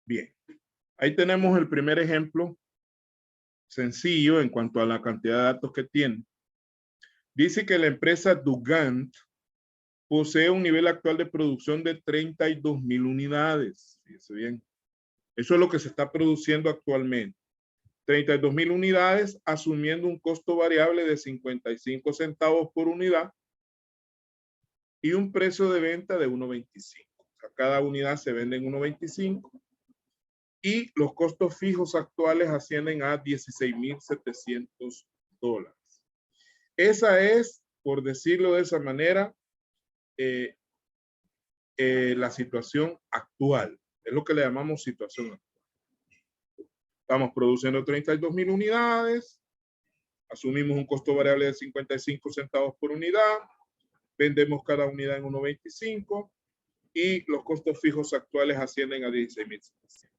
Bien, ahí tenemos el primer ejemplo sencillo en cuanto a la cantidad de datos que tiene. Dice que la empresa Dugant posee un nivel actual de producción de 32,000 unidades. Fíjense bien. Eso es lo que se está produciendo actualmente. 32,000 unidades, asumiendo un costo variable de 55 centavos por unidad y un precio de venta de 1.25. O sea, cada unidad se vende en 1.25 y los costos fijos actuales ascienden a $16,700. Esa es, por decirlo de esa manera, la situación actual. Es lo que le llamamos situación actual. Estamos produciendo 32,000 unidades, asumimos un costo variable de 55 centavos por unidad, vendemos cada unidad en 1.25 y los costos fijos actuales ascienden a 16,700.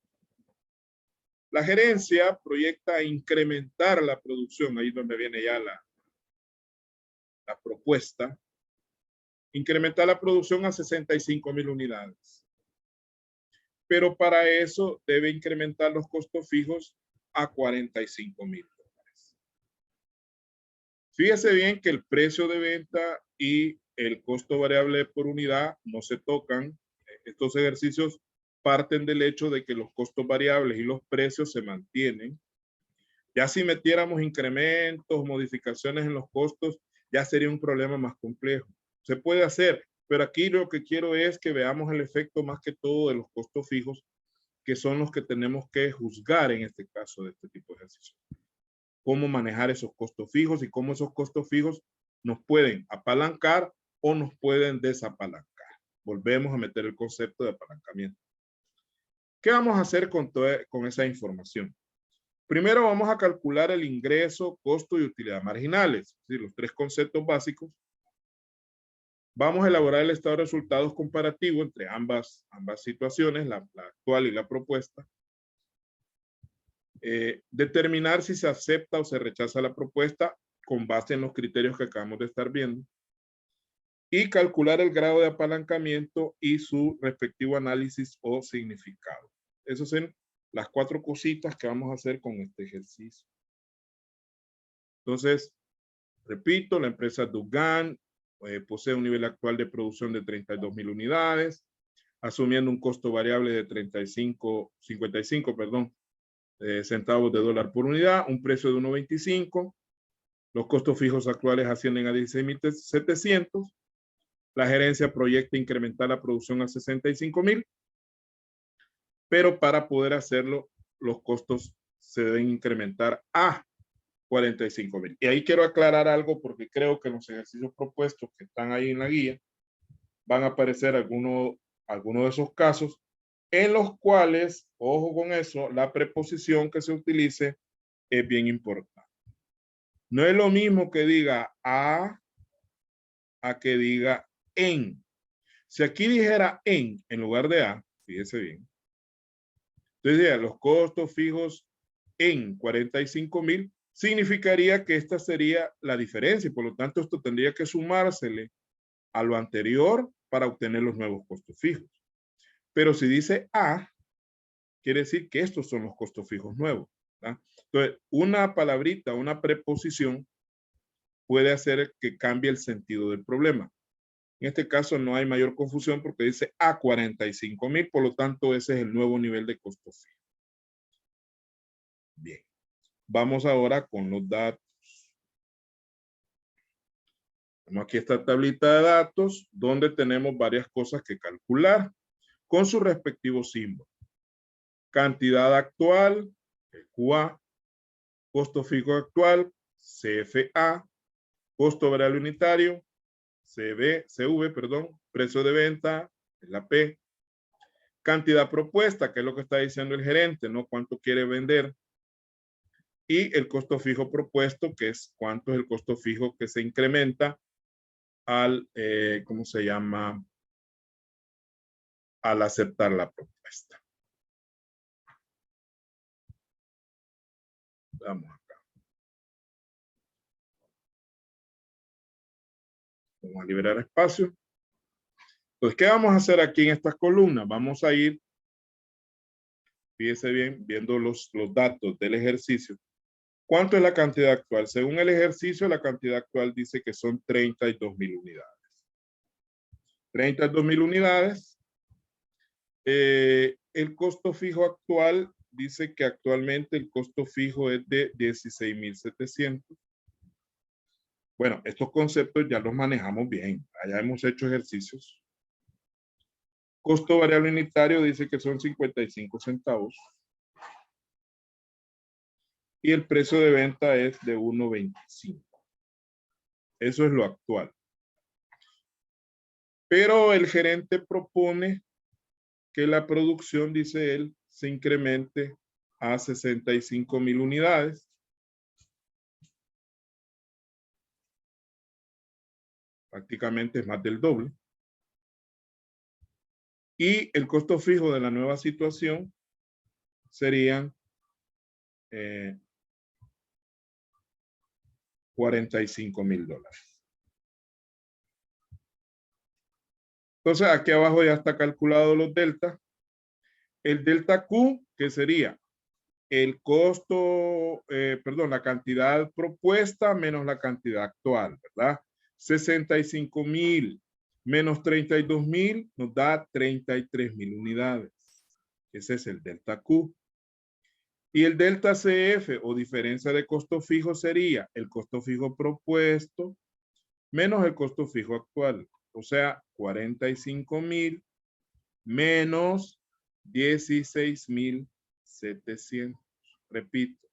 La gerencia proyecta incrementar la producción, ahí donde viene ya la propuesta, incrementar la producción a 65,000 unidades. Pero para eso debe incrementar los costos fijos a $45,000. Fíjese bien que el precio de venta y el costo variable por unidad no se tocan. Estos ejercicios parten del hecho de que los costos variables y los precios se mantienen. Ya si metiéramos incrementos, modificaciones en los costos, ya sería un problema más complejo. Se puede hacer, pero aquí lo que quiero es que veamos el efecto más que todo de los costos fijos, que son los que tenemos que juzgar en este caso de este tipo de ejercicios. Cómo manejar esos costos fijos y cómo esos costos fijos nos pueden apalancar o nos pueden desapalancar. Volvemos a meter el concepto de apalancamiento. ¿Qué vamos a hacer con esa información? Primero vamos a calcular el ingreso, costo y utilidad marginales, es decir, los tres conceptos básicos. Vamos a elaborar el estado de resultados comparativo entre ambas situaciones, la actual y la propuesta. Determinar si se acepta o se rechaza la propuesta con base en los criterios que acabamos de estar viendo. Y calcular el grado de apalancamiento y su respectivo análisis o significado. Esas son las 4 cositas que vamos a hacer con este ejercicio. Entonces, repito, la empresa Dugant posee un nivel actual de producción de 32,000 unidades, asumiendo un costo variable de 55 centavos de dólar por unidad, un precio de 1.25. Los costos fijos actuales ascienden a 16,700. La gerencia proyecta incrementar la producción a 65,000, pero para poder hacerlo, los costos se deben incrementar a 45,000. Y ahí quiero aclarar algo porque creo que los ejercicios propuestos que están ahí en la guía van a aparecer algunos de esos casos en los cuales, ojo con eso, la preposición que se utilice es bien importante. No es lo mismo que diga a que diga en. Si aquí dijera en lugar de a, fíjese bien. Entonces, los costos fijos en 45,000 significaría que esta sería la diferencia y por lo tanto esto tendría que sumársele a lo anterior para obtener los nuevos costos fijos. Pero si dice a, quiere decir que estos son los costos fijos nuevos, ¿verdad? Entonces, una palabrita, una preposición puede hacer que cambie el sentido del problema. En este caso no hay mayor confusión porque dice a 45,000, por lo tanto ese es el nuevo nivel de costo fijo. Bien, vamos ahora con los datos. Tenemos aquí esta tablita de datos donde tenemos varias cosas que calcular con su respectivo símbolo. Cantidad actual, QA, costo fijo actual, CFA, costo variable unitario, CV, precio de venta, es la P. Cantidad propuesta, que es lo que está diciendo el gerente, ¿no? Cuánto quiere vender. Y el costo fijo propuesto, que es cuánto es el costo fijo que se incrementa al, ¿cómo se llama? Al aceptar la propuesta. Vamos acá. Vamos a liberar espacio. Entonces, ¿qué vamos a hacer aquí en estas columnas? Vamos a ir fíjese bien, viendo los datos del ejercicio. ¿Cuánto es la cantidad actual? Según el ejercicio, la cantidad actual dice que son 32,000 unidades. 32,000 unidades. El costo fijo actual dice que actualmente el costo fijo es de 16,700. Bueno, estos conceptos ya los manejamos bien. Allá hemos hecho ejercicios. Costo variable unitario dice que son 55 centavos. Y el precio de venta es de 1.25. Eso es lo actual. Pero el gerente propone que la producción, dice él, se incremente a 65,000 unidades. Prácticamente es más del doble. Y el costo fijo de la nueva situación serían 45,000 dólares. Entonces, aquí abajo ya está calculado los deltas. El delta Q, que sería el costo, la cantidad propuesta menos la cantidad actual, ¿verdad? 65,000 menos 32,000 nos da 33,000 unidades. Ese es el delta Q. Y el delta CF o diferencia de costo fijo sería el costo fijo propuesto menos el costo fijo actual. O sea, 45,000 menos 16,700. Repito,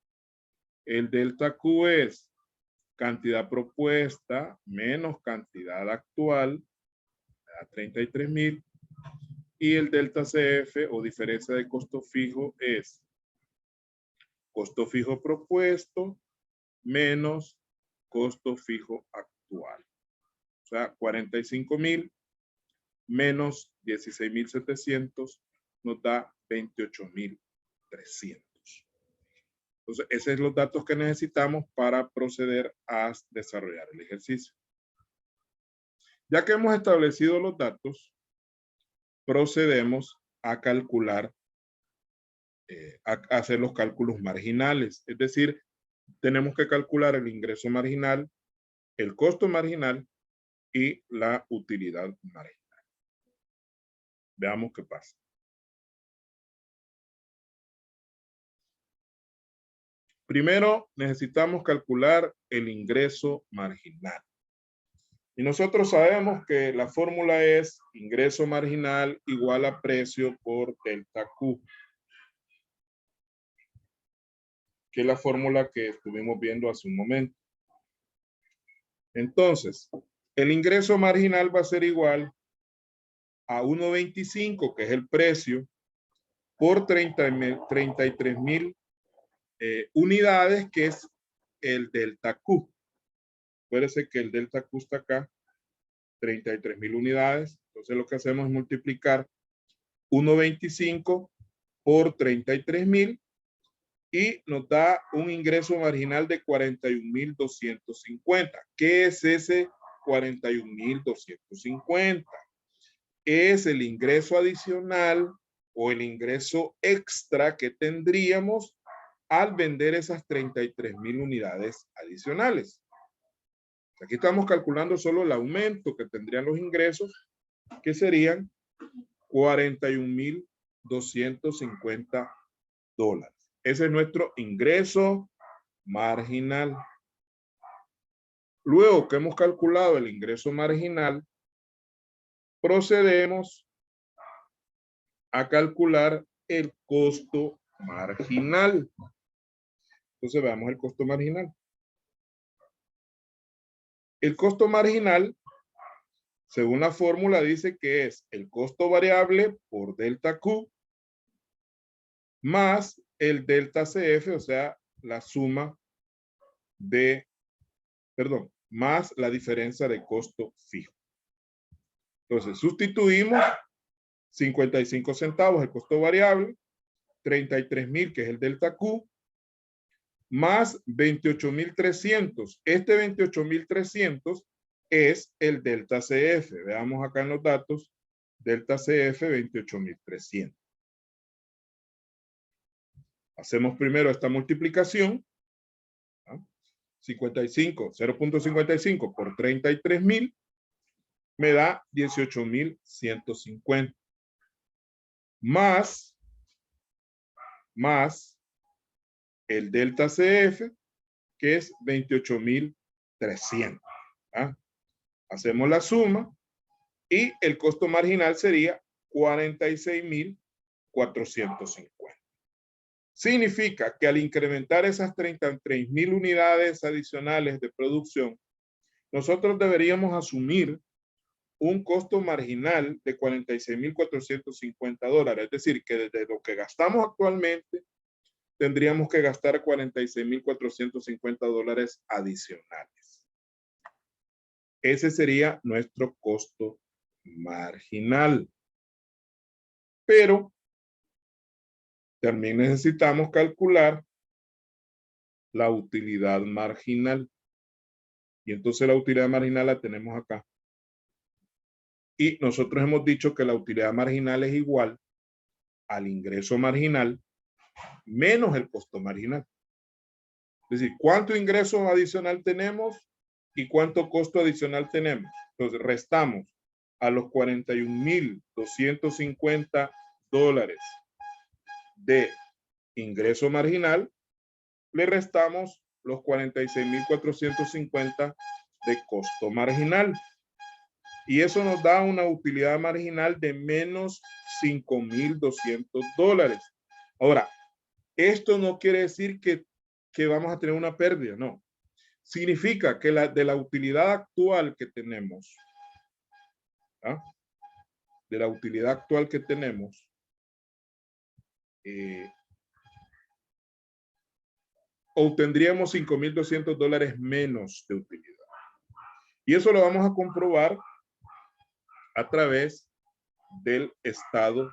el delta Q es cantidad propuesta menos cantidad actual, a 33,000. Y el delta CF o diferencia de costo fijo es costo fijo propuesto menos costo fijo actual. O sea, 45,000 menos 16,700 nos da 28,300. Entonces, esos son los datos que necesitamos para proceder a desarrollar el ejercicio. Ya que hemos establecido los datos, procedemos a calcular, a hacer los cálculos marginales. Es decir, tenemos que calcular el ingreso marginal, el costo marginal y la utilidad marginal. Veamos qué pasa. Primero, necesitamos calcular el ingreso marginal. Y nosotros sabemos que la fórmula es ingreso marginal igual a precio por delta Q, que es la fórmula que estuvimos viendo hace un momento. Entonces, el ingreso marginal va a ser igual a 1.25, que es el precio, por 33,000 unidades, que es el delta Q. Acuérdense que el delta Q está acá, 33,000 unidades. Entonces lo que hacemos es multiplicar 1.25 por 33,000 y nos da un ingreso marginal de 41,250. ¿Qué es ese 41,250? Es el ingreso adicional o el ingreso extra que tendríamos al vender esas 33,000 unidades adicionales. Aquí estamos calculando solo el aumento que tendrían los ingresos, que serían 41,250 dólares. Ese es nuestro ingreso marginal. Luego que hemos calculado el ingreso marginal, procedemos a calcular el costo marginal. Entonces veamos el costo marginal. El costo marginal, según la fórmula, dice que es el costo variable por delta Q más el delta CF, o sea, la suma de, más la diferencia de costo fijo. Entonces, sustituimos 55 centavos el costo variable, 33,000, que es el delta Q, más 28,300. Este 28,300 es el delta CF. Veamos acá en los datos, delta CF 28,300. Hacemos primero esta multiplicación. 0.55 por 33,000 me da 18,150. Más el delta CF, que es 28,300. Hacemos la suma y el costo marginal sería 46,450. Significa que al incrementar esas 33,000 unidades adicionales de producción, nosotros deberíamos asumir un costo marginal de $46,450. Es decir, que desde lo que gastamos actualmente, tendríamos que gastar $46,450 adicionales. Ese sería nuestro costo marginal. Pero también necesitamos calcular la utilidad marginal. Y entonces la utilidad marginal la tenemos acá. Y nosotros hemos dicho que la utilidad marginal es igual al ingreso marginal menos el costo marginal. Es decir, ¿cuánto ingreso adicional tenemos y cuánto costo adicional tenemos? Entonces restamos a los $41,250 de ingreso marginal, le restamos los 46,450 de costo marginal. Y eso nos da una utilidad marginal de menos $5,200. Ahora, esto no quiere decir que vamos a tener una pérdida, no. Significa que de la utilidad actual que tenemos, de la utilidad actual que tenemos, obtendríamos $5,200 menos de utilidad. Y eso lo vamos a comprobar a través del estado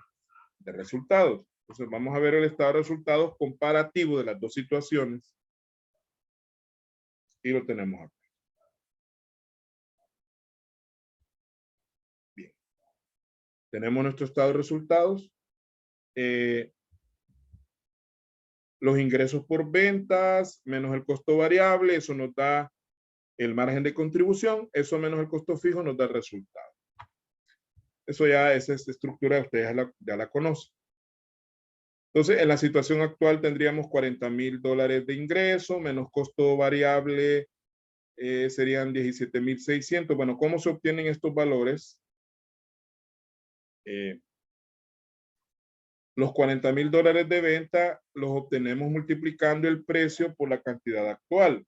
de resultados. Entonces vamos a ver el estado de resultados comparativo de las dos situaciones. Y lo tenemos acá. Bien. Tenemos nuestro estado de resultados. Los ingresos por ventas menos el costo variable, eso nos da el margen de contribución, eso menos el costo fijo nos da el resultado. Eso ya, esa estructura ustedes ya la conocen. Entonces, en la situación actual tendríamos $40,000 de ingreso, menos costo variable serían 17,600. Bueno, ¿cómo se obtienen estos valores? Los $40,000 de venta los obtenemos multiplicando el precio por la cantidad actual.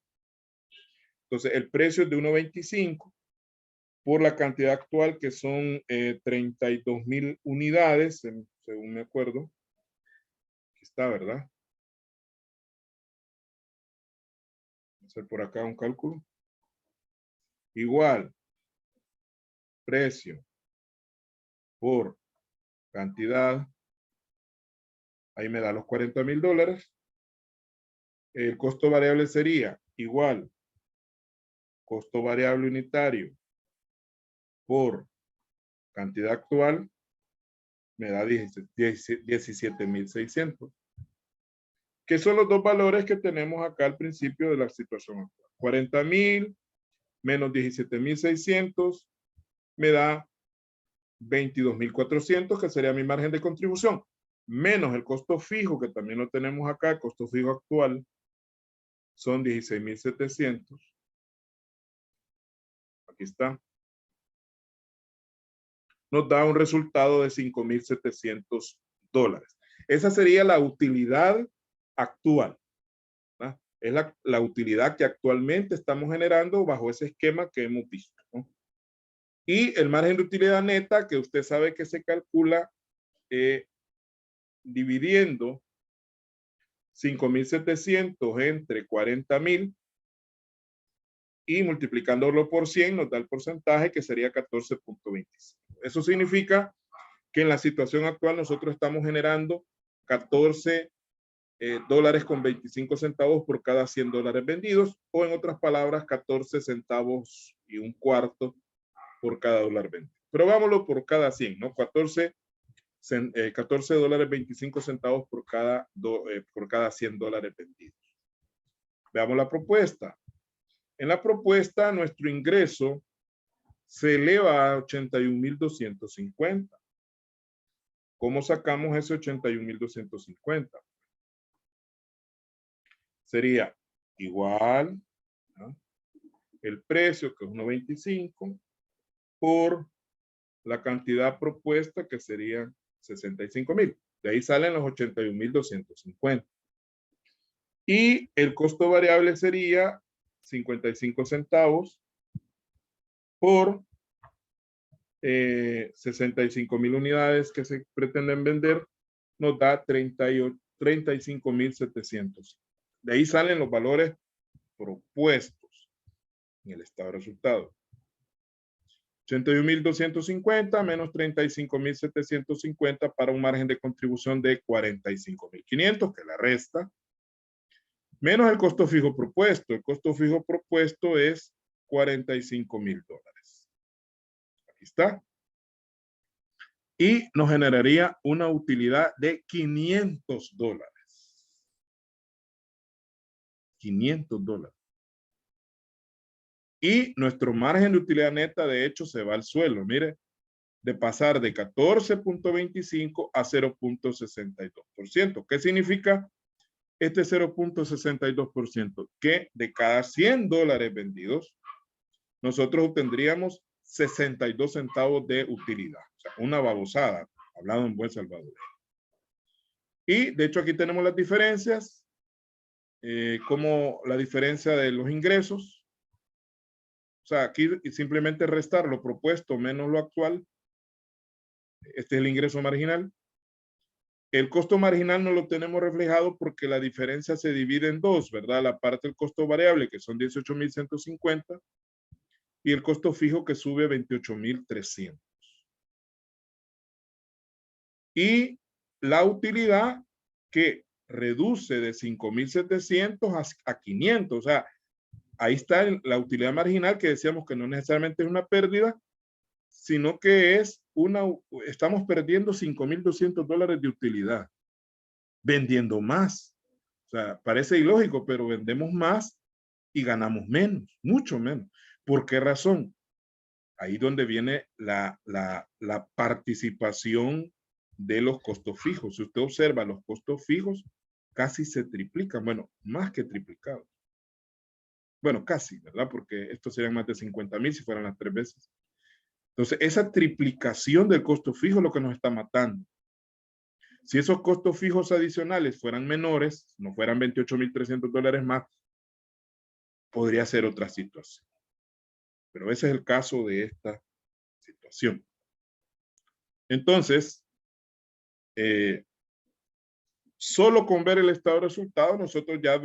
Entonces, el precio es de 1.25 por la cantidad actual, que son 32,000 unidades, según me acuerdo. Aquí está, ¿verdad? Voy a hacer por acá un cálculo. Igual, precio por cantidad. Ahí me da los $40,000. El costo variable sería igual costo variable unitario por cantidad actual, me da 17,600. Que son los dos valores que tenemos acá al principio de la situación actual. 40,000 menos 17,600 me da 22,400, que sería mi margen de contribución, menos el costo fijo, que también lo tenemos acá, el costo fijo actual son 16,700. Aquí está. Nos da un resultado de $5,700. Esa sería la utilidad actual. ¿No? Es la utilidad que actualmente estamos generando bajo ese esquema que hemos visto, ¿no? Y el margen de utilidad neta, que usted sabe que se calcula dividiendo 5,700 entre 40,000 y multiplicándolo por 100 nos da el porcentaje, que sería 14.25. Eso significa que en la situación actual nosotros estamos generando $14.25 por cada $100 vendidos, o en otras palabras, 14 centavos y un cuarto por cada $1 vendido. Pero vámonos por cada 100, ¿no? 14 $14.25 por cada $100 vendidos. Veamos la propuesta. En la propuesta, nuestro ingreso se eleva a 81.250. ¿Cómo sacamos ese 81.250? Sería igual, ¿no?, el precio, que es 1.25, por la cantidad propuesta, que serían 65.000. De ahí salen los 81.250. Y el costo variable sería 55 centavos por 65.000 unidades que se pretenden vender, nos da 35.700. De ahí salen los valores propuestos en el estado de resultados. 81.250 menos 35.750 para un margen de contribución de 45.500, que la resta, menos el costo fijo propuesto. El costo fijo propuesto es $45.000. Aquí está. Y nos generaría una utilidad de $500. $500. Y nuestro margen de utilidad neta, de hecho, se va al suelo. Mire, de pasar de 14.25 a 0.62%. ¿Qué significa este 0.62%? Que de cada $100 vendidos, nosotros obtendríamos 62 centavos de utilidad. O sea, una babosada, hablado en buen salvadoreño. Y de hecho aquí tenemos las diferencias, como la diferencia de los ingresos. O sea, aquí simplemente restar lo propuesto menos lo actual. Este es el ingreso marginal. El costo marginal no lo tenemos reflejado porque la diferencia se divide en dos, ¿verdad? La parte del costo variable, que son 18.150, y el costo fijo, que sube 28.300. Y la utilidad, que reduce de 5.700 a 500. O sea, ahí está la utilidad marginal, que decíamos que no necesariamente es una pérdida, sino que es estamos perdiendo $5.200 de utilidad, vendiendo más. O sea, parece ilógico, pero vendemos más y ganamos menos, mucho menos. ¿Por qué razón? Ahí donde viene la participación de los costos fijos. Si usted observa, los costos fijos casi se triplican, bueno, más que triplicados. Bueno, casi, ¿verdad? Porque estos serían más de 50.000 si fueran las 3 veces. Entonces, esa triplicación del costo fijo es lo que nos está matando. Si esos costos fijos adicionales fueran menores, no fueran $28.300 más, podría ser otra situación. Pero ese es el caso de esta situación. Entonces, solo con ver el estado de resultados, nosotros ya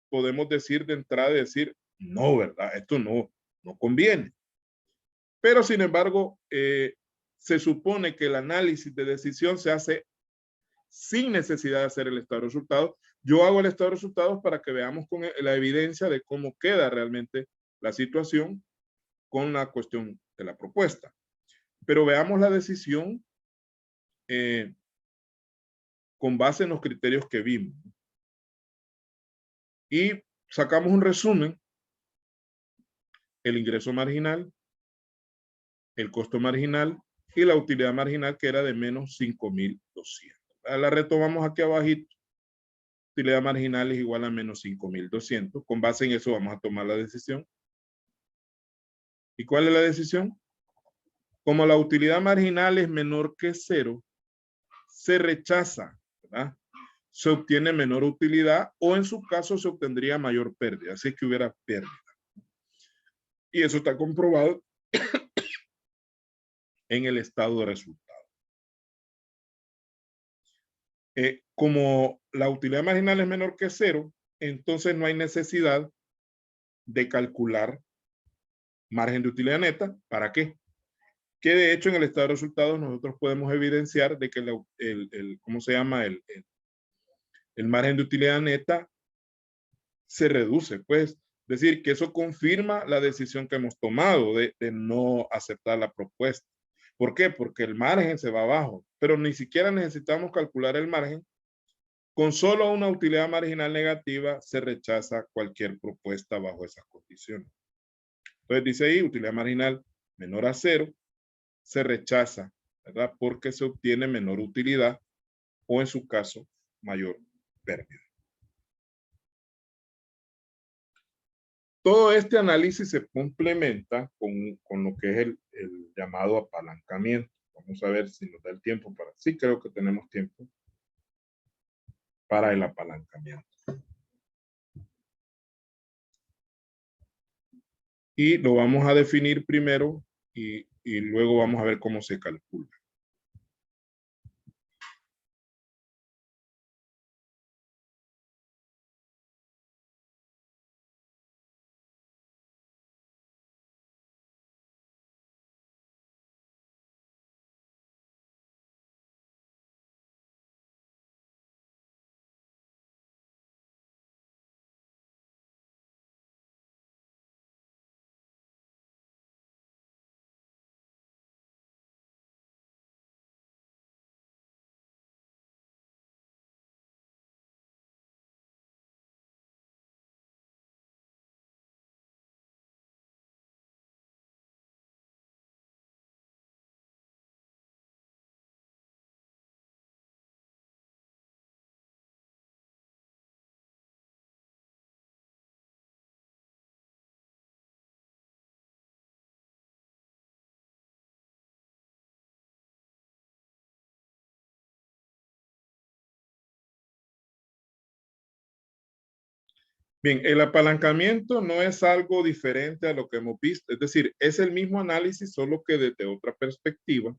podemos decir de entrada, no, ¿verdad? Esto no conviene. Pero, sin embargo, se supone que el análisis de decisión se hace sin necesidad de hacer el estado de resultados. Yo hago el estado de resultados para que veamos con la evidencia de cómo queda realmente la situación con la cuestión de la propuesta. Pero veamos la decisión con base en los criterios que vimos. Y sacamos un resumen: el ingreso marginal, el costo marginal y la utilidad marginal, que era de menos 5.200. La retomamos aquí abajito. Utilidad marginal es igual a menos 5.200. Con base en eso vamos a tomar la decisión. ¿Y cuál es la decisión? Como la utilidad marginal es menor que 0, se rechaza, ¿verdad? Se obtiene menor utilidad, o en su caso se obtendría mayor pérdida, así que hubiera pérdida. Y eso está comprobado en el estado de resultados. Como la utilidad marginal es menor que 0, entonces no hay necesidad de calcular margen de utilidad neta. ¿Para qué? Que de hecho en el estado de resultados nosotros podemos evidenciar de que ¿cómo se llama? El margen de utilidad neta se reduce, pues. Es decir, que eso confirma la decisión que hemos tomado de no aceptar la propuesta. ¿Por qué? Porque el margen se va abajo, pero ni siquiera necesitamos calcular el margen. Con solo una utilidad marginal negativa se rechaza cualquier propuesta bajo esas condiciones. Entonces dice ahí, utilidad marginal menor a 0, se rechaza, ¿verdad? Porque se obtiene menor utilidad o en su caso, mayor pérdida. Todo este análisis se complementa con lo que es el llamado apalancamiento. Vamos a ver si nos da el tiempo para... Sí, creo que tenemos tiempo para el apalancamiento. Y lo vamos a definir primero y luego vamos a ver cómo se calcula. Bien, el apalancamiento no es algo diferente a lo que hemos visto, es decir, es el mismo análisis, solo que desde otra perspectiva.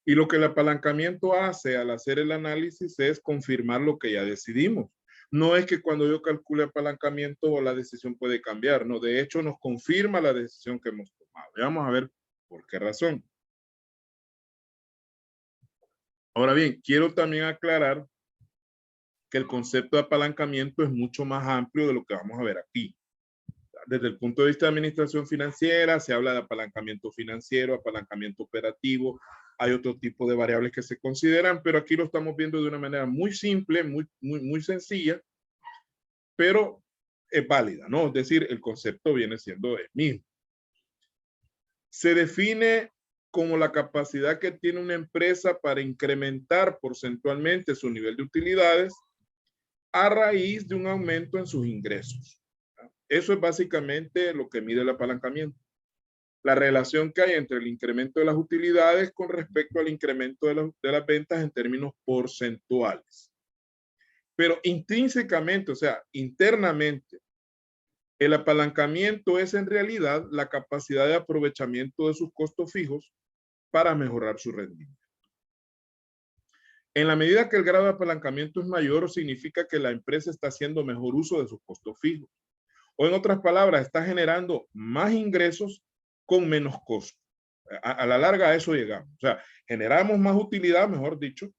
Y lo que el apalancamiento hace al hacer el análisis es confirmar lo que ya decidimos. No es que cuando yo calcule apalancamiento la decisión puede cambiar, no, de hecho nos confirma la decisión que hemos tomado. Vamos a ver por qué razón. Ahora bien, quiero también aclarar que el concepto de apalancamiento es mucho más amplio de lo que vamos a ver aquí. Desde el punto de vista de administración financiera, se habla de apalancamiento financiero, apalancamiento operativo, hay otro tipo de variables que se consideran, pero aquí lo estamos viendo de una manera muy simple, muy sencilla, pero es válida, ¿no? Es decir, el concepto viene siendo el mismo. Se define como la capacidad que tiene una empresa para incrementar porcentualmente su nivel de utilidades a raíz de un aumento en sus ingresos. Eso es básicamente lo que mide el apalancamiento. La relación que hay entre el incremento de las utilidades con respecto al incremento de las ventas en términos porcentuales. Pero intrínsecamente, o sea, internamente, el apalancamiento es en realidad la capacidad de aprovechamiento de sus costos fijos para mejorar su rendimiento. En la medida que el grado de apalancamiento es mayor, significa que la empresa está haciendo mejor uso de sus costos fijos. O en otras palabras, está generando más ingresos con menos costos. A la larga a eso llegamos. O sea, generamos más utilidad, mejor dicho,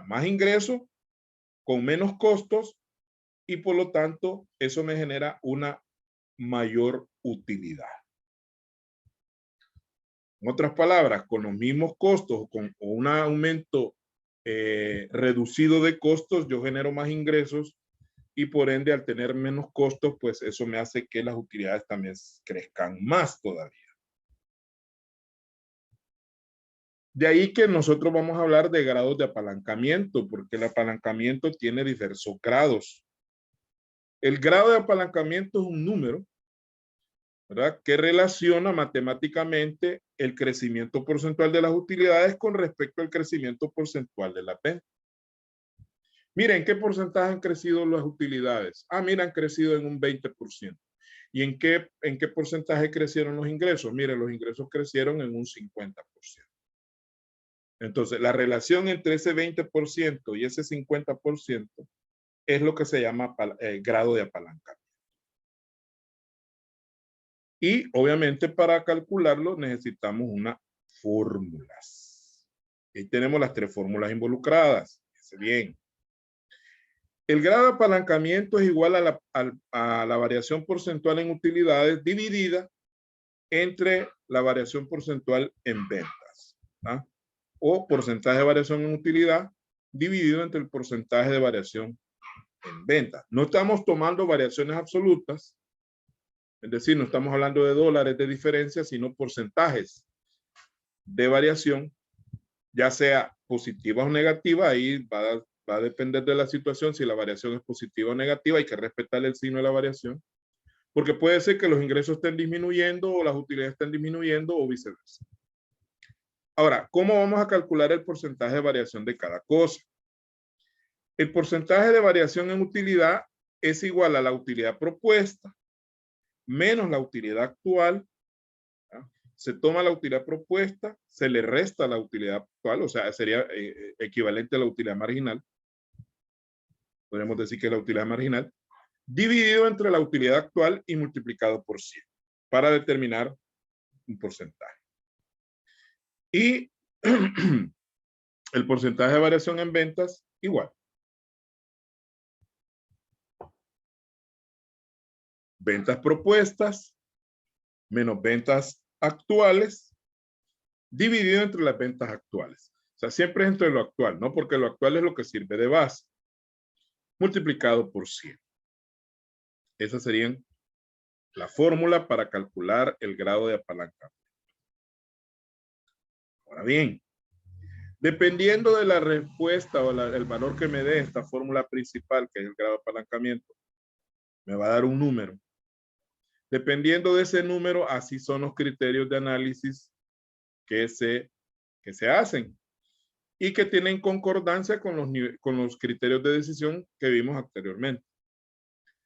más ingresos, con menos costos y por lo tanto eso me genera una mayor utilidad. En otras palabras, con los mismos costos o un aumento reducido de costos, yo genero más ingresos y por ende al tener menos costos, pues eso me hace que las utilidades también crezcan más todavía. De ahí que nosotros vamos a hablar de grados de apalancamiento, porque el apalancamiento tiene diversos grados. El grado de apalancamiento es un número, ¿verdad?, que relaciona matemáticamente el crecimiento porcentual de las utilidades con respecto al crecimiento porcentual de la venta. Miren, ¿qué porcentaje han crecido las utilidades? Mira, han crecido en un 20%. ¿Y en qué porcentaje crecieron los ingresos? Miren, los ingresos crecieron en un 50%. Entonces, la relación entre ese 20% y ese 50% es lo que se llama grado de apalancamiento. Y obviamente para calcularlo necesitamos unas fórmulas. Ahí tenemos las 3 fórmulas involucradas. Fíjense bien. El grado de apalancamiento es igual a la variación porcentual en utilidades dividida entre la variación porcentual en ventas, ¿ah? O porcentaje de variación en utilidad dividido entre el porcentaje de variación en ventas. No estamos tomando variaciones absolutas, es decir, no estamos hablando de dólares de diferencia, sino porcentajes de variación, ya sea positiva o negativa. Ahí va a depender de la situación. Si la variación es positiva o negativa, hay que respetar el signo de la variación, porque puede ser que los ingresos estén disminuyendo o las utilidades estén disminuyendo o viceversa. Ahora, ¿cómo vamos a calcular el porcentaje de variación de cada cosa? El porcentaje de variación en utilidad es igual a la utilidad propuesta menos la utilidad actual. ¿Ya? Se toma la utilidad propuesta, se le resta la utilidad actual, o sea, sería equivalente a la utilidad marginal. Podríamos decir que es la utilidad marginal, dividido entre la utilidad actual y multiplicado por 100 para determinar un porcentaje. Y el porcentaje de variación en ventas, igual. Ventas propuestas menos ventas actuales, dividido entre las ventas actuales. O sea, siempre es entre lo actual, ¿no? Porque lo actual es lo que sirve de base, multiplicado por 100. Esa sería la fórmula para calcular el grado de apalancamiento. Ahora bien, dependiendo de la respuesta o el valor que me dé esta fórmula principal, que es el grado de apalancamiento, me va a dar un número. Dependiendo de ese número, así son los criterios de análisis que se hacen y que tienen concordancia con los criterios de decisión que vimos anteriormente.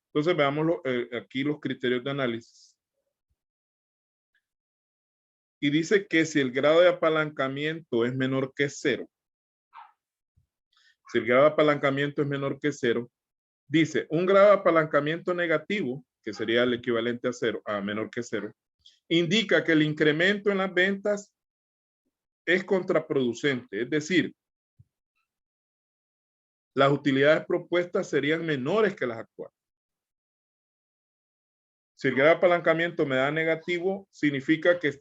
Entonces veamos aquí los criterios de análisis. Y dice que si el grado de apalancamiento es menor que 0, si el grado de apalancamiento es menor que 0, dice un grado de apalancamiento negativo, que sería el equivalente a 0, a menor que 0, indica que el incremento en las ventas es contraproducente, es decir, las utilidades propuestas serían menores que las actuales. Si el grado de apalancamiento me da negativo, significa que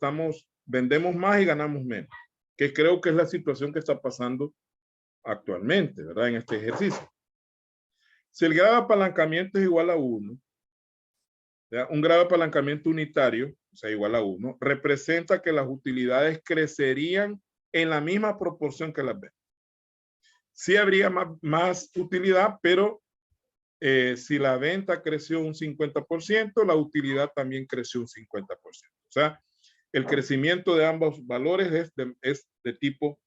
vendemos más y ganamos menos, que creo que es la situación que está pasando actualmente, ¿verdad? En este ejercicio. Si el grado de apalancamiento es igual a 1, ¿verdad? Un grado de apalancamiento unitario, o sea, igual a 1, representa que las utilidades crecerían en la misma proporción que las ventas. Sí habría más utilidad, pero si la venta creció un 50%, la utilidad también creció un 50%. O sea, el crecimiento de ambos valores es de tipo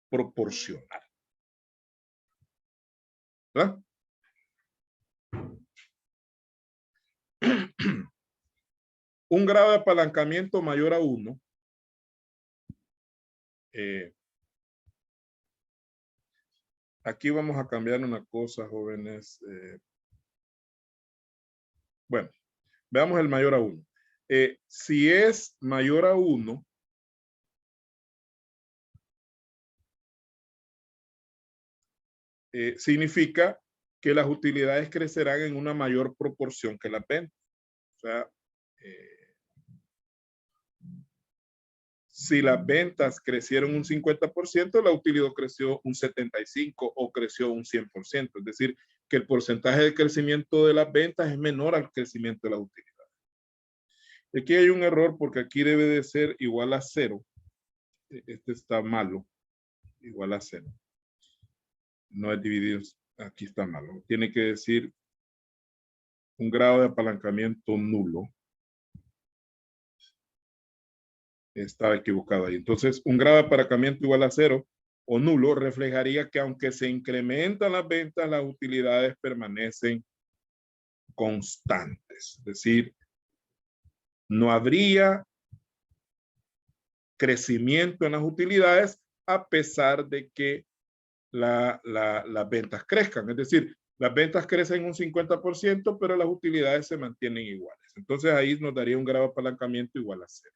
proporcional. ¿Verdad? Un grado de apalancamiento mayor a 1 aquí vamos a cambiar una cosa, jóvenes. Bueno, veamos el mayor a 1. Si es mayor a 1, significa que las utilidades crecerán en una mayor proporción que las ventas. O sea, si las ventas crecieron un 50%, la utilidad creció un 75% o creció un 100%. Es decir, que el porcentaje de crecimiento de las ventas es menor al crecimiento de la utilidad. Aquí hay un error porque aquí debe de ser igual a 0. Este está malo. Igual a 0. No es dividido. Aquí está malo. Tiene que decir un grado de apalancamiento nulo. Estaba equivocado ahí. Entonces, un grado de apalancamiento igual a 0 o nulo reflejaría que aunque se incrementan las ventas, las utilidades permanecen constantes. Es decir, no habría crecimiento en las utilidades a pesar de que las ventas crezcan. Es decir, las ventas crecen un 50%, pero las utilidades se mantienen iguales. Entonces ahí nos daría un grado de apalancamiento igual a 0.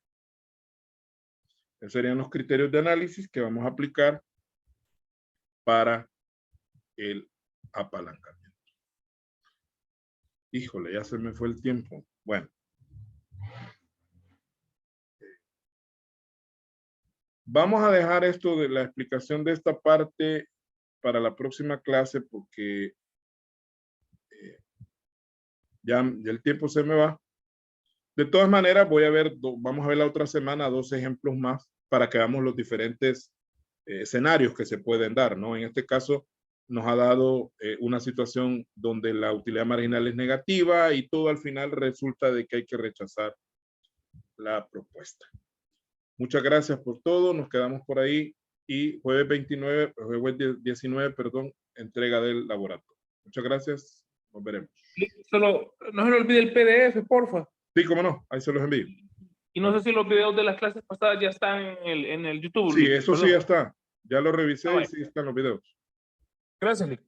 Esos serían los criterios de análisis que vamos a aplicar para el apalancamiento. Híjole, ya se me fue el tiempo. Bueno. Vamos a dejar esto de la explicación de esta parte para la próxima clase porque ya el tiempo se me va. De todas maneras, vamos a ver la otra semana 2 ejemplos más para que veamos los diferentes escenarios que se pueden dar, ¿no? En este caso, nos ha dado una situación donde la utilidad marginal es negativa y todo al final resulta de que hay que rechazar la propuesta. Muchas gracias por todo, nos quedamos por ahí y jueves 19, perdón, entrega del laboratorio. Muchas gracias, nos veremos. Solo, no se le olvide el PDF, porfa. Sí, cómo no, ahí se los envío. Y no sé si los videos de las clases pasadas ya están en el YouTube. Sí, eso Perdón. sí ya está. Ya lo revisé y Vale. sí están los videos. Gracias, Lick.